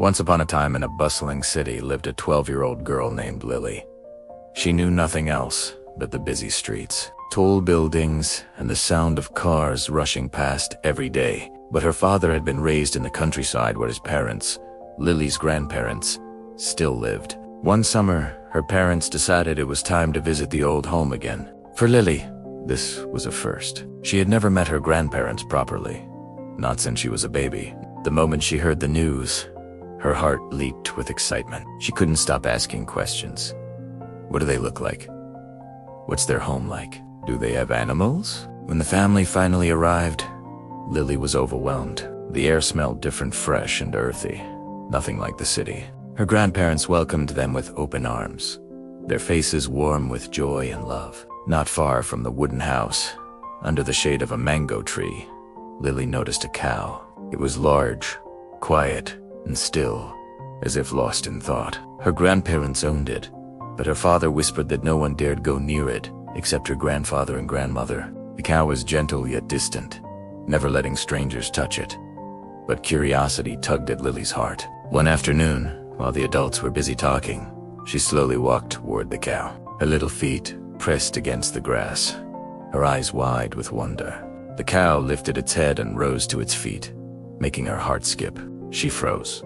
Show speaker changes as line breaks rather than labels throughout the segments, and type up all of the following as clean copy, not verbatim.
Once upon a time in a bustling city lived a 12-year-old girl named Lily. She knew nothing else but the busy streets, tall buildings, and the sound of cars rushing past every day. But her father had been raised in the countryside where his parents, Lily's grandparents, still lived. One summer, her parents decided it was time to visit the old home again. For Lily, this was a first. She had never met her grandparents properly, not since she was a baby. The moment she heard the news, her heart leaped with excitement. She couldn't stop asking questions. What do they look like? What's their home like? Do they have animals? When the family finally arrived, Lily was overwhelmed. The air smelled different, fresh and earthy, nothing like the city. Her grandparents welcomed them with open arms, their faces warm with joy and love. Not far from the wooden house, under the shade of a mango tree, Lily noticed a cow. It was large, quiet, and still, as if lost in thought. Her grandparents owned it, but her father whispered that no one dared go near it except her grandfather and grandmother. The cow was gentle yet distant, never letting strangers touch it. But curiosity tugged at Lily's heart. One afternoon, while the adults were busy talking, she slowly walked toward the cow. Her little feet pressed against the grass, her eyes wide with wonder. The cow lifted its head and rose to its feet, making her heart skip. She froze.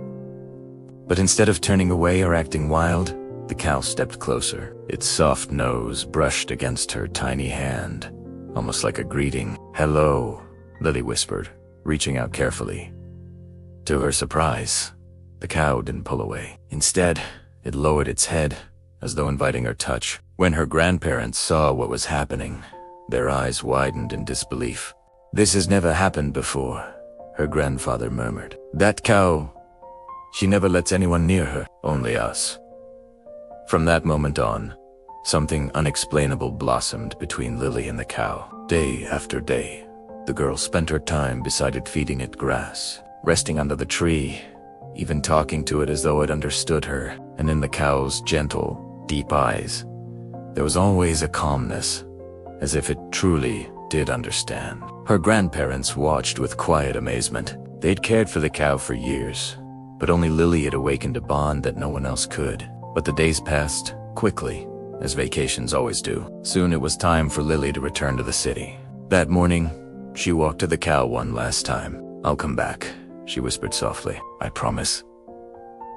But instead of turning away or acting wild, the cow stepped closer. Its soft nose brushed against her tiny hand, almost like a greeting. "Hello," Lily whispered, reaching out carefully. To her surprise, the cow didn't pull away. Instead, it lowered its head, as though inviting her touch. When her grandparents saw what was happening, their eyes widened in disbelief. "This has never happened before," her grandfather murmured. "That cow, she never lets anyone near her, only us." From that moment on, something unexplainable blossomed between Lily and the cow. Day after day, the girl spent her time beside it, feeding it grass, resting under the tree, even talking to it as though it understood her. And in the cow's gentle, deep eyes, there was always a calmness, as if it truly did understand. Her grandparents watched with quiet amazement. They'd cared for the cow for years, but only Lily had awakened a bond that no one else could. But the days passed quickly, as vacations always do. Soon it was time for Lily to return to the city. That morning, she walked to the cow one last time. "I'll come back," she whispered softly. "I promise."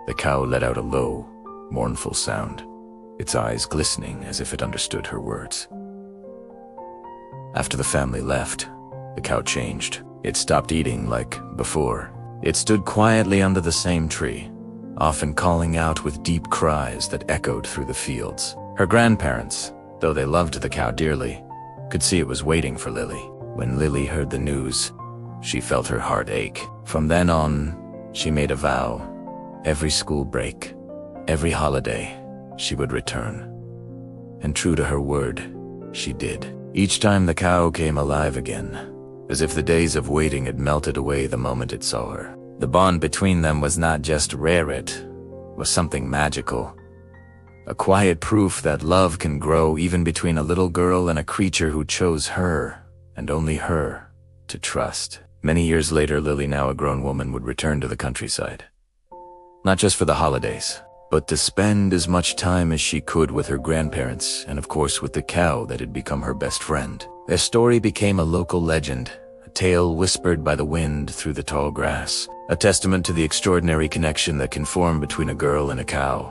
The cow let out a low, mournful sound, its eyes glistening as if it understood her words. After the family left, the cow changed. It stopped eating like before. It stood quietly under the same tree, often calling out with deep cries that echoed through the fields. Her grandparents, though they loved the cow dearly, could see it was waiting for Lily. When Lily heard the news, she felt her heart ache. From then on, she made a vow. Every school break, every holiday, she would return. And true to her word, she did. Each time the cow came alive again, as if the days of waiting had melted away the moment it saw her. The bond between them was not just rare, it was something magical. A quiet proof that love can grow even between a little girl and a creature who chose her, and only her, to trust. Many years later, Lily, now a grown woman, would return to the countryside. Not just for the holidays, but to spend as much time as she could with her grandparents and of course with the cow that had become her best friend. Their story became a local legend, a tale whispered by the wind through the tall grass, a testament to the extraordinary connection that can form between a girl and a cow.